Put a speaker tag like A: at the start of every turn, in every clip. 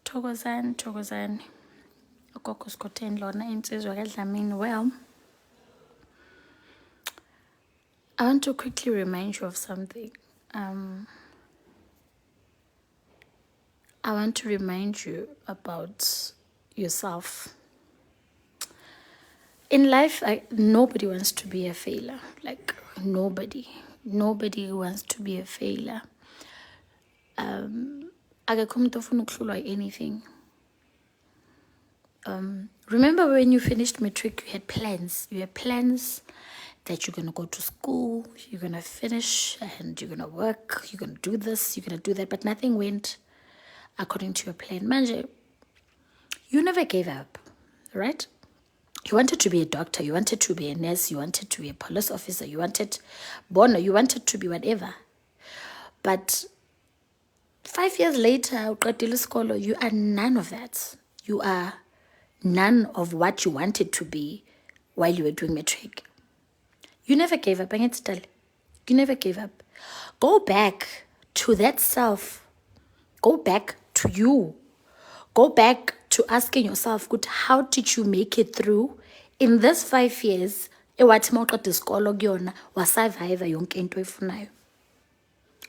A: Thokozani. Gogo skhotheni lona insizwa kaDlamini. Well, I want to quickly remind you of something. I want to remind you about yourself. In life, nobody wants to be a failure. Like, nobody wants to be a failure. Akekho umuntu ofuna ukuhlulwa anything. Remember when you finished matric, you had plans. You had plans that you're going to go to school, you're going to finish, and you're going to work, you're going to do this, you're going to do that, but nothing went according to your plan. Manje, you never gave up, right? You wanted to be a doctor, you wanted to be a nurse, you wanted to be a police officer, you wanted to be whatever. But 5 years later, uqedile isikolo, you are none of that. You are none of what you wanted to be while you were doing matric. You never gave up. You never gave up. Go back to that self. Go back to you. Go back to asking yourself, good, how did you make it through in this 5 years? Ewathi mawuqeda isikolo kuyona wasurvive yonke into oyifunayo.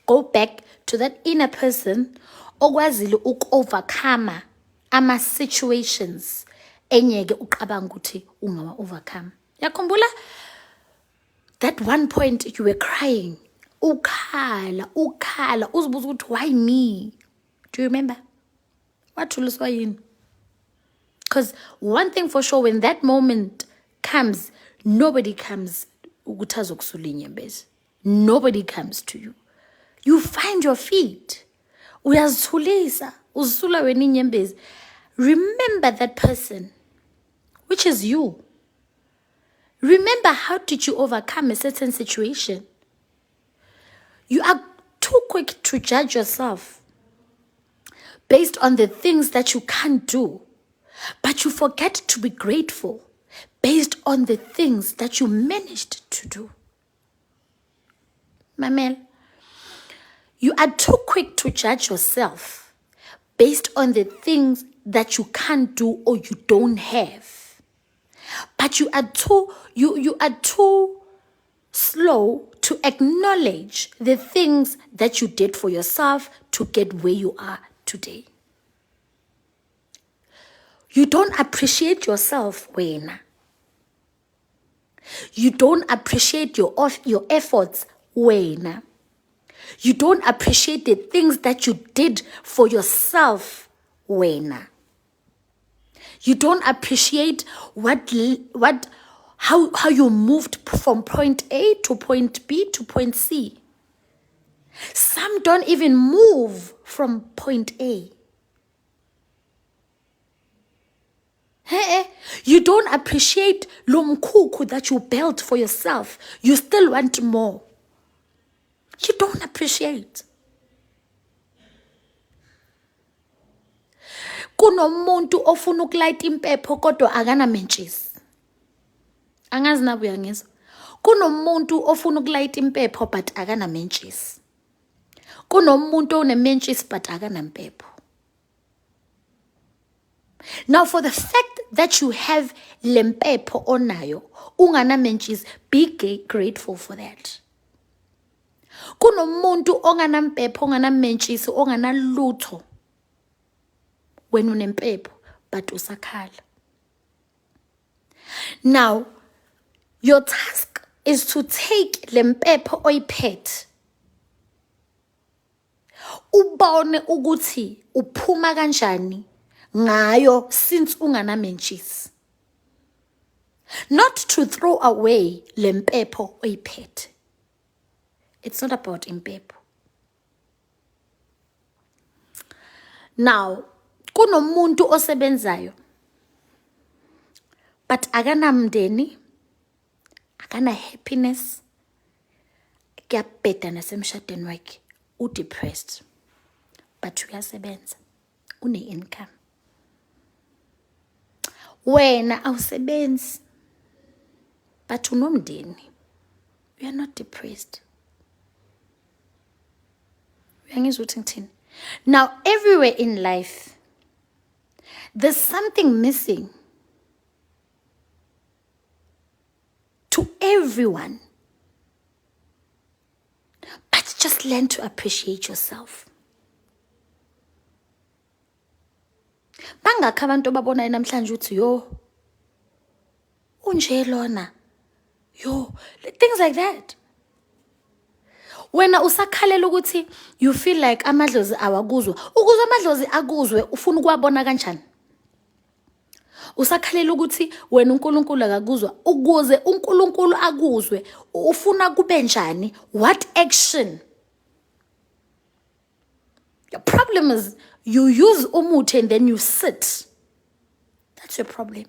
A: Go back to that inner person okwazile uku-overcome ama situations enyeke uqabanga ukuthi ungawa overcome. Yakhumbula that one point you were crying, ukhala, uzibuza ukuthi why me? Do you remember? Wathuliswa yini? Because one thing for sure, when that moment comes, nobody comes ukuthi azokusula inyembezi. Nobody comes to you. You find your feet. Uyazithulisa, uzisula wena inyembezi. Remember that person, which is you. Remember, how did you overcome a certain situation? You are too quick to judge yourself based on the things that you can't do, but you forget to be grateful based on the things that you managed to do. Mamel, you are too quick to judge yourself based on the things that you can't do or you don't have. But you are too slow to acknowledge the things that you did for yourself to get where you are today. You don't appreciate yourself, wena. You don't appreciate your efforts, wena. You don't appreciate the things that you did for yourself, wena. You don't appreciate how you moved from point A to point B to point C. Some don't even move from point A. You don't appreciate lo mkhukhu that you built for yourself. You still want more. You don't appreciate. Kunomuntu ofuna ukulayita impepho kodwa akana mentshisi. Angazi nabu uyangizwa. Kunomuntu ofuna ukulayita impepho but akana mentshisi. Kunomuntu onementshisi but akana impepho. Now, for the fact that you have lempepho onayo, ungana mentshisi, be grateful for that. Kunomuntu ongana mpepho, ongana mentshisi, ongana lutho. When unempepho, but usakhala. Now, your task is to take lempepho oyiphethe. Ubone ukuthi uphuma kanjani ngayo since ungana mentshisi. Not to throw away lempepho oyiphethe. It's not about impepho. Now, kunomuntu osebenzayo but akana mndeni, akana happiness, kuyabheda nasemshadweni wakhe, depressed, but uyasebenza, une-income. Wena awusebenzi but unomndeni, you are not depressed. Uyangizwa ukuthi ngithini? Now, everywhere in life, There's something missing to everyone. But just learn to appreciate yourself. Bangakho abantu babona namhlanje uthi yo unje lona yo, things like that. Wena usakhalela ukuthi you feel like amadlozi awakuzwa, ukuzwa amadlozi akuzwe ufuna ukuwabona kanjani? Usakhalela ukuthi wena uNkulunkulu akakuzwa, ukuze uNkulunkulu akuzwe ufuna kube njani? What action? The problem is you use umuthi and then you sit. That's your problem.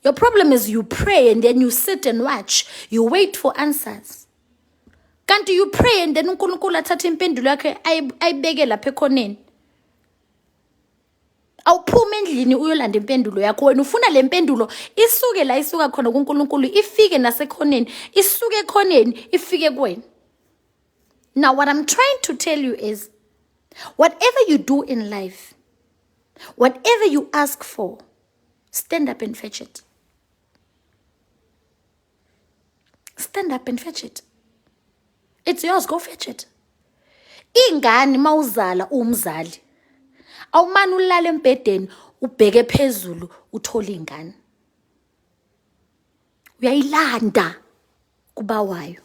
A: Your problem is you pray and then you sit and watch. You wait for answers. Can't you pray and then uNkulunkulu athathe impendulo yakhe ayibeke lapha ekhoneni? Awuphuma endlini uyolanda impendulo yakho, wena ufuna le mpendulo isuke la isuka khona kuNkulunkulu ifike nasekhoneni, isuke ekhoneni ifike kuwena. Now what I'm trying to tell you is, whatever you do in life, whatever you ask for, stand up and fetch it. Stand up and fetch it. It's yours, go fetch it. Ingane mawuzala umzali, awumani ulala embedeni ubheke phezulu uthola ingane. Uyayilanda kubawayo.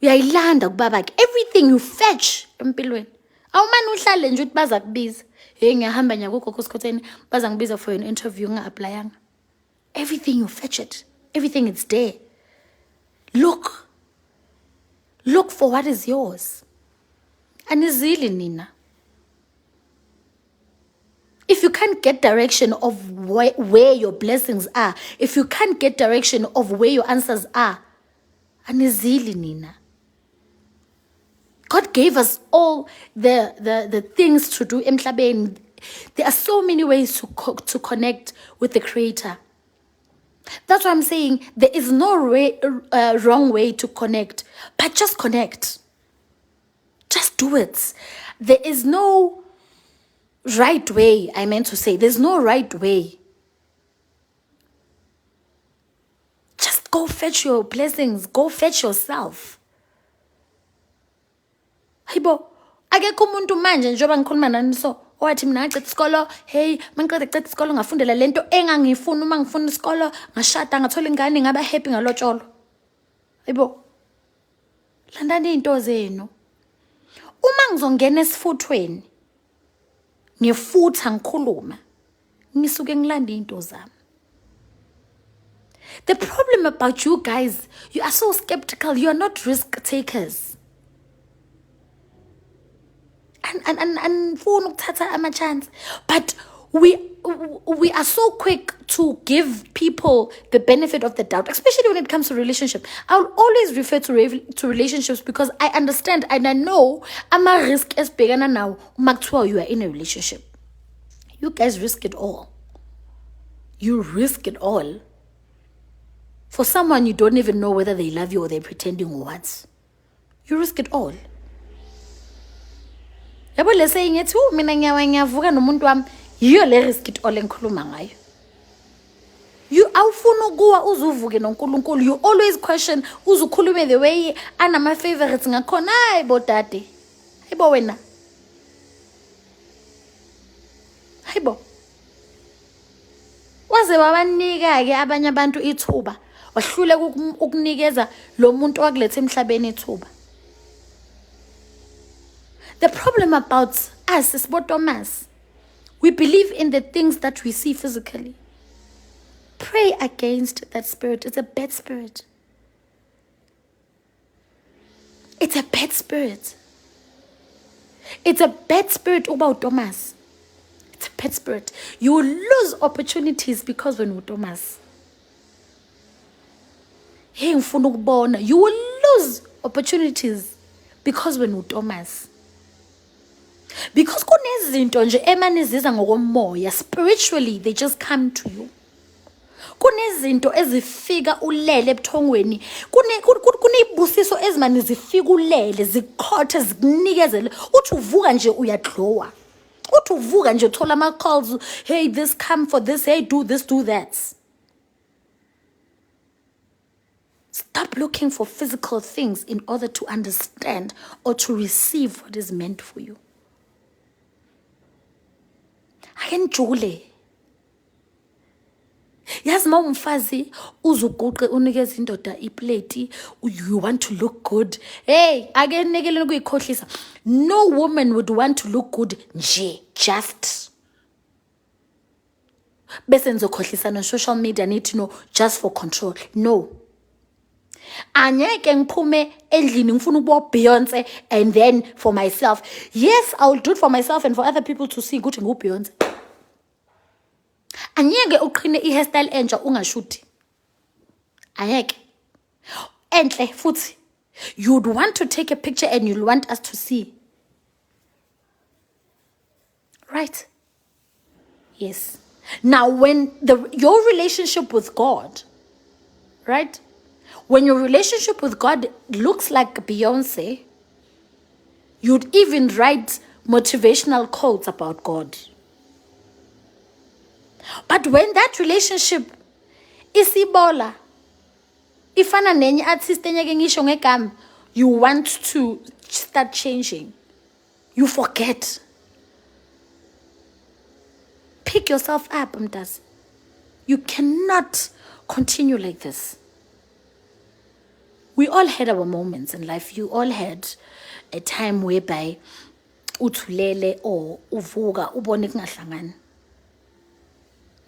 A: Uyayilanda kubabakhe. Everything you fetch empilweni. Awumani uhlale nje uthi baza kubiza. Hey ngiyahamba nya gogo skhotheni baza ngibiza for an interview nga-applyanga. Everything you fetch it. Everything is there. Look for what is yours. Anizili nina. If you can't get direction of where your blessings are, if you can't get direction of where your answers are, anizili nina. God gave us all the things to do emhlabeni. There are so many ways to connect with the Creator. That's what I'm saying. There is no wrong way to connect, but just connect. Just do it. There is no right way, I meant to say. There's no right way. Just go fetch your blessings. Go fetch yourself. Hibo, akekho umuntu manje njengoba ngikhuluma nani so owathi mina ngicela isikolo, hey mangicela ngicela isikolo ngafundela lento engangifuna, uma ngifuna isikolo ngashada ngathola ingane ngaba happy ngalotsholo. Hibo, landani into zenu. Uma ngizongena esifuthweni ngifutha ngikhuluma ngisuke ngilanda into zami. The problem about you guys, you are so skeptical. You are not risk takers. And funa ukuthatha ama chance, but we are so quick to give people the benefit of the doubt, especially when it comes to relationship. I'll always refer to relationships because I understand and I know I'm a risk as big and now you are in a relationship. You guys risk it all. You risk it all for someone you don't even know whether they love you or they're pretending or what. You risk it all. Yabo le saying ethi mina ngiyavuka nomuntu wami yiyo le risk it all engikhuluma ngayo. You awufuna ukuwa uzuvuke noNkulunkulu. You always question uzukhulume the way anama favorites ngakhona. Hayi bo dade. Hayibo wena. Hayibo. Waze wabanika ke abanye abantu ithuba. Wahlule ukunikeza lo muntu wakulethe emhlabeni ithuba. The problem about us is Thomas. We believe in the things that we see physically. Pray against that spirit. It's a bad spirit. It's a bad spirit. It's a bad spirit about Thomas. It's a bad spirit. You will lose opportunities because when you Thomas. You will lose opportunities because when you Thomas. Because kunezinto nje emaniziza ngokomoya, spiritually they just come to you. Kunezinto ezifika ulele ebuthongweni, kunezibusiso ezimani zifika ulele, zikhothe zikunikeze, uthi uvuka nje uyadlowa. Uthi uvuka nje uthola ama-calls, hey, this, come for this, hey, do this, do that. Stop looking for physical things in order to understand or to receive what is meant for you. Akenjule. Yazi ma umfazi uzuguqe unikeza indoda iplate, you want to look good. Hey, akenekeleni ukuyikhohlisa. No woman would want to look good nje, just. Bese nizokhohlisana on social media, need to know, just for control. No. Anyeke ngiphume endlini ngifuna ukuba Beyonce and then for myself. Yes, I will do it for myself and for other people to see ukuthi ngu Beyonce. Anyeke uqhine i-hairstyle entsha ungashuthi. Anyeke. Enhle futhi. You'd want to take a picture and you'll want us to see. Right? Yes. Now when your relationship with God, right? When your relationship with God looks like Beyonce, you'd even write motivational quotes about God. But when that relationship is ibola, ifana nenye artist enyeke ngisho ngegama, you want to start changing. You forget. Pick yourself up, mtasi. You cannot continue like this. We all had our moments in life. You all had a time whereby uthulele or uvuka ubone kungahlangani.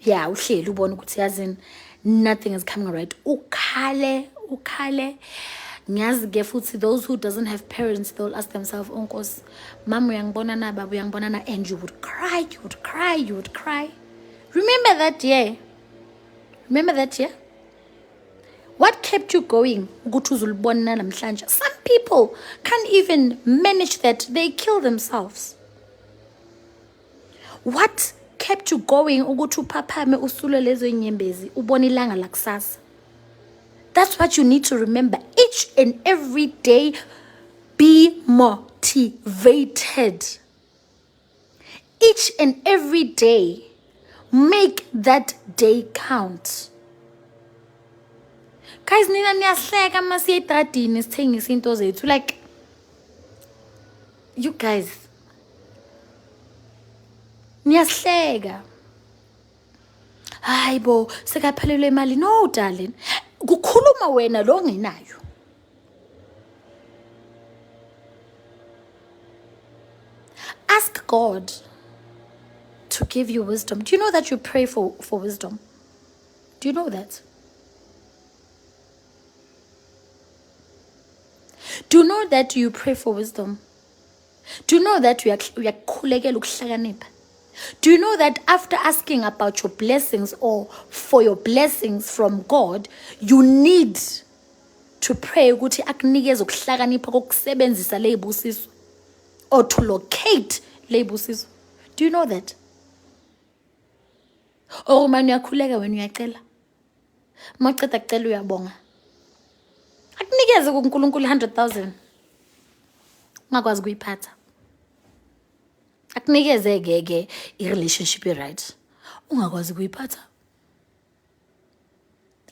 A: Yeah, uhleli ubone ukuthi yazini nothing is coming right. Ukhale. Ngiyazi ke futhi those who doesn't have parents, they'll ask themselves, "Onkos, mama uyangibona na, baba uyangibona na," and you would cry. Remember that year? What kept you going? Some people can't even manage that. They kill themselves. What kept you going? That's what you need to remember. Each and every day, be motivated. Each and every day, make that day count. Guys, nina niyahleka masiye etradini sithengisa into zethu, like, you guys niyahleka. Hayibo sekaphelelwe imali. No darling, kukhuluma wena lo ngenayo. Ask God to give you wisdom. Do you know that you pray for wisdom? Do you know that? Do you know that you pray for wisdom? Do you know that we are khulekela ukuhlakanipha? Do you know that after asking about your blessings or for your blessings from God, you need to pray ukuthi akunikeze ukuhlakanipha kokusebenzisa lezibusiso or to locate lezibusiso? Do you know that? Or manje uyakhuleka wena uyacela. Maqeda kucela uyabonga. Akunikeze kuNkulunkulu 100,000. Ungakwazi kuyiphatha. Akunikeze ngeke i-relationship right. Ungakwazi kuyiphatha.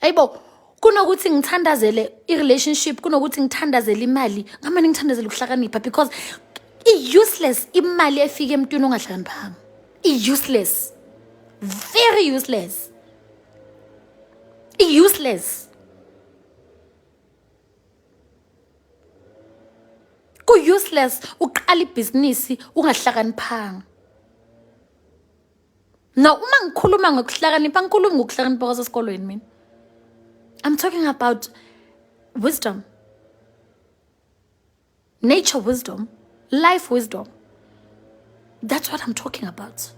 A: Ayibo, kunokuthi ngithandazele i-relationship, kunokuthi ngithandazele imali, ngamani ngithandazele ukuhlakanipha, because i-useless imali efika emntwini ongahlakaniphanga. I-useless. Very useless. I-useless. Ku-useless uqala ibhizinisi ungahlakaniphanga. Now uma ngikhuluma ngokuhlakanipha, ngikhuluma ngokuhlakanipha kwasesikolweni mina. I'm talking about wisdom. Nature wisdom. Life wisdom. That's what I'm talking about.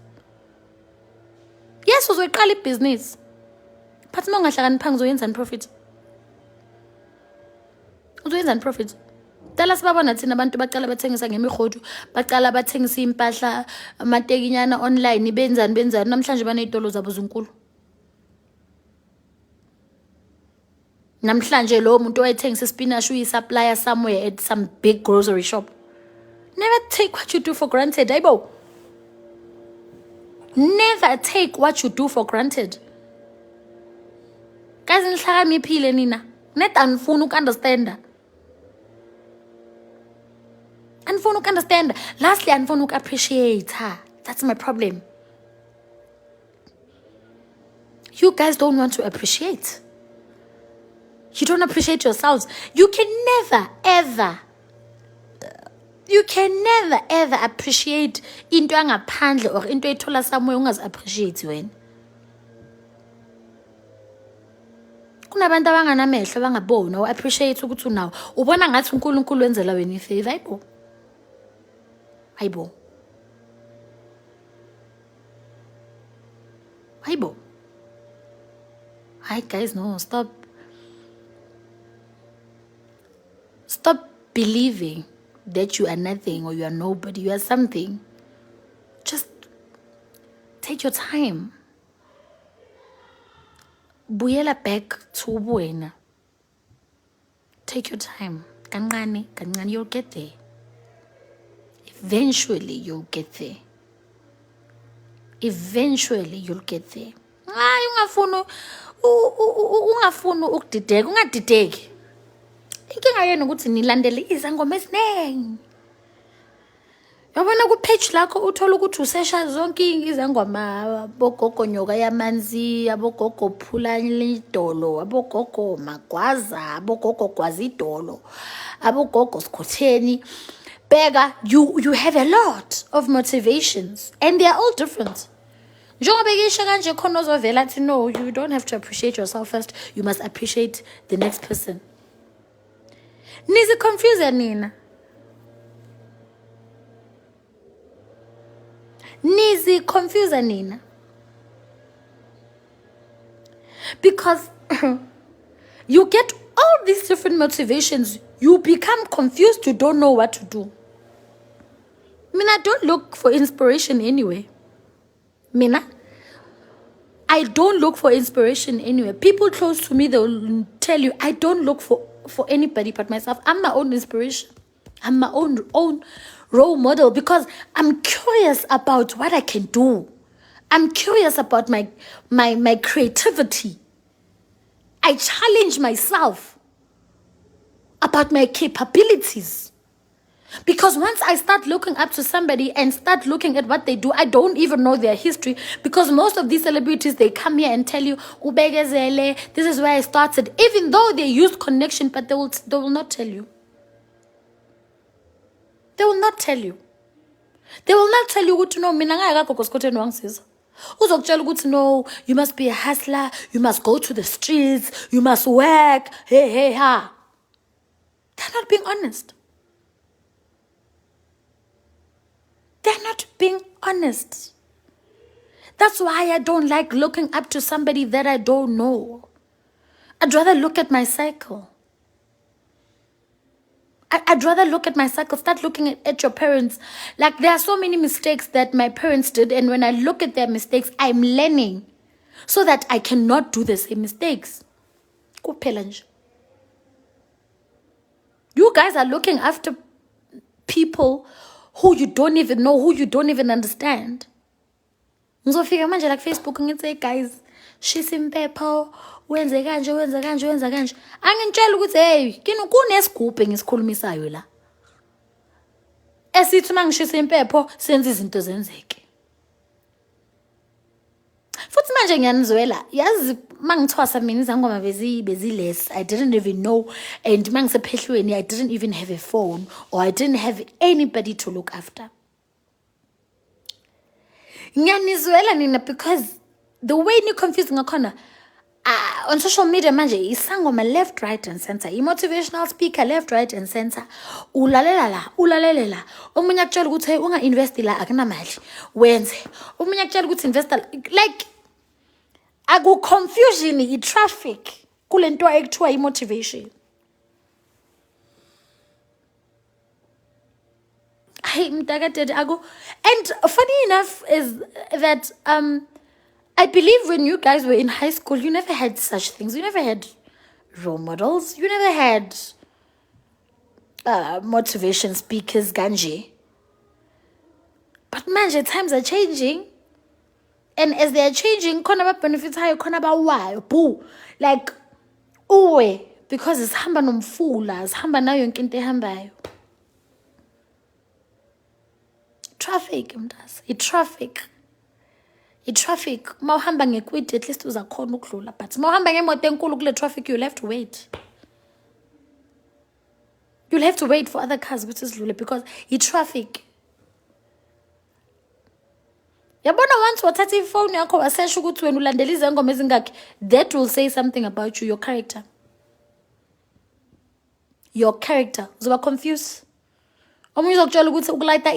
A: Yes, uzoyiqala ibhizinisi. But uma ungahlakaniphanga uzoyenzani profit? Uzoyenzani profit? Dala sibabona thina abantu baqala bathengisa ngemigodu, baqala bathengisa impahla amatekinyana online, benzani namhlanje banezitolo zabo zinkulu. Namhlanje lo muntu oyethengisa spinach uyi-supplier somewhere at some big grocery shop. Never take what you do for granted, ayibo. Never take what you do for granted. Guys, nihlakaniphile nina. Net anifuna ukunderstanda. Anifuna ukunderstanda. Lastly, anifuna uku-appreciate her. That's my problem. You guys don't want to appreciate. You don't appreciate yourselves. You can never, ever appreciate into angaphandle or into ethola somewhere ungazi-appreciate wena. Kunabantu abanganamehlo abangabona u-appreciate ukuthi unawo. Ubona ngathi uNkulunkulu wenzela wena ifavor. Hayibo. Hi guys, no, stop believing that you are nothing or you are nobody. You are something. Just take your time. Buyela back to ubuwena. Take your time. Kancane, you'll get there. Eventually, you'll get there. Ungafuni ukudideka, ungadideki. Inkinga yenu ukuthi nilandele izangoma eziningi. Yabona ku-page lakho uthola ukuthi usesha zonke izangoma, abogogo nyoka yamanzi, abogogo phula idolo, abogogo magwaza, abogogo gwaza idolo, abogogo skhotheni. Bega, you have a lot of motivations and they are all different. No, you don't have to appreciate yourself first. You must appreciate the next person. Nizi confuse nina. Because you get all these different motivations. You become confused. You don't know what to do. I don't look for inspiration anyway. I don't look for inspiration anywhere. People close to me, they'll tell you, I don't look for anybody but myself. I'm my own inspiration. I'm my own role model because I'm curious about what I can do. I'm curious about my creativity. I challenge myself about my capabilities. Because once I start looking up to somebody and start looking at what they do, I don't even know their history. Because most of these celebrities, they come here and tell you, Ubegezele, this is where I started. Even though they used connection, but they will not tell you. They will not tell you. They will not tell you what to know. No, you must be a hustler. You must go to the streets. You must work. Hey, ha. They're not being honest. They're not being honest. That's why I don't like looking up to somebody that I don't know. I'd rather look at my cycle. I'd rather look at my cycle. Start looking at your parents. Like, there are so many mistakes that my parents did, and when I look at their mistakes, I'm learning so that I cannot do the same mistakes. You guys are looking after people who you don't even know, who you don't even understand. Ngizofika manje like Facebook ngithi guys, shisa impepho, wenze kanje. Angintshela ukuthi hey, kini kunesigubhe ngisikhulumisayo la. Esithi mangishisa impepho senze izinto zenzeke. Futhi manje ngiyanizwela, yazi mangithwasa mina izangoma beziless. I didn't even know, and mangisephehlweni I didn't even have a phone or I didn't have anybody to look after. Ngiyanizwela nina because the way ni confusing ngakhona on social media manje isangoma left, right and center, motivational speaker left, right and center, ulalela omunye akutshela ukuthi unga invest la akunamali wenze, omunye akutshela ukuthi invest like aku confusion traffic kulento ekuthiwa motivation. And funny enough is that I believe when you guys were in high school, you never had such things. You never had role models. You never had motivation speakers, ganji. But man, times are changing. And as they are changing, khona benefits hayo, khona bawayo, boo. Like, uwe, because it's hamba nomfula, it's hamba nayo yonke into ehambayo. Traffic, mntase. I-traffic. Mawuhamba ngekwidi, at least uzakhona ukudlula. But mawuhamba ngemoto enkulu kule traffic, you'll have to wait. You'll have to wait for other cars which is lula because i-traffic. Yabona once wathatha ifone yakho wasesha ukuthi wena ulandela izangoma ezingakhi, that will say something about you, your character. Your character. Uzoba confused. Omunye uzokutshela ukuthi ukulayita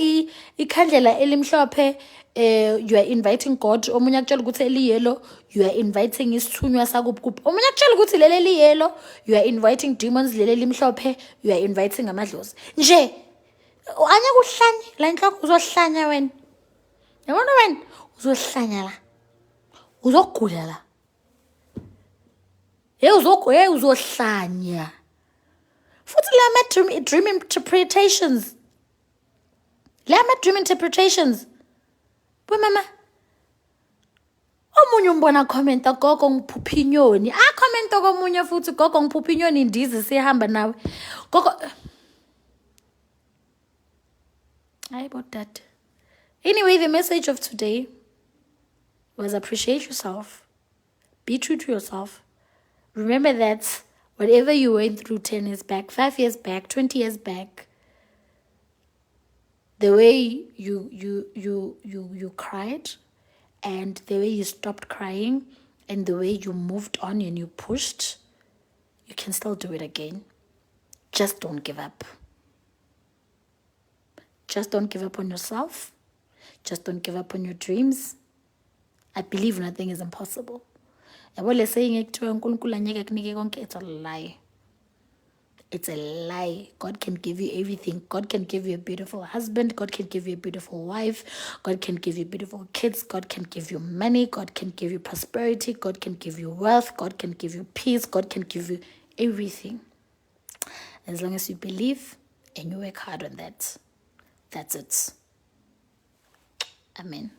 A: ikhandlela elimhlophe, you are inviting God. Omunye akutshela ukuthi eliyellow, you are inviting isithunywa sakuphi. Omunye akutshela ukuthi leli eliyellow, you are inviting demons. Leli elimhlophe, you are inviting amadlozi. Nje anya kuhlanya la inhloko uzohlanya wena. Yabona wena uzohlanya la. Uzogula la. Uzohlanya. Futhi la dream interpretations. Dream interpretations. Boy mama. Omunye umbona commenta gogo ngiphupha inyoni. Commenta komunye futhi gogo ngiphupha inyoni indizi sihamba nawe. Gogo. Hayi about that. Anyway, the message of today was appreciate yourself. Be true to yourself. Remember that whatever you went through 10 years back, 5 years back, 20 years back, the way you cried and the way you stopped crying and the way you moved on and you pushed, you can still do it again. Just don't give up. Just don't give up on yourself. Just don't give up on your dreams. I believe nothing is impossible. It's a lie. It's a lie. God can give you everything. God can give you a beautiful husband. God can give you a beautiful wife. God can give you beautiful kids. God can give you money. God can give you prosperity. God can give you wealth. God can give you peace. God can give you everything. As long as you believe and you work hard on that. That's it. Amen.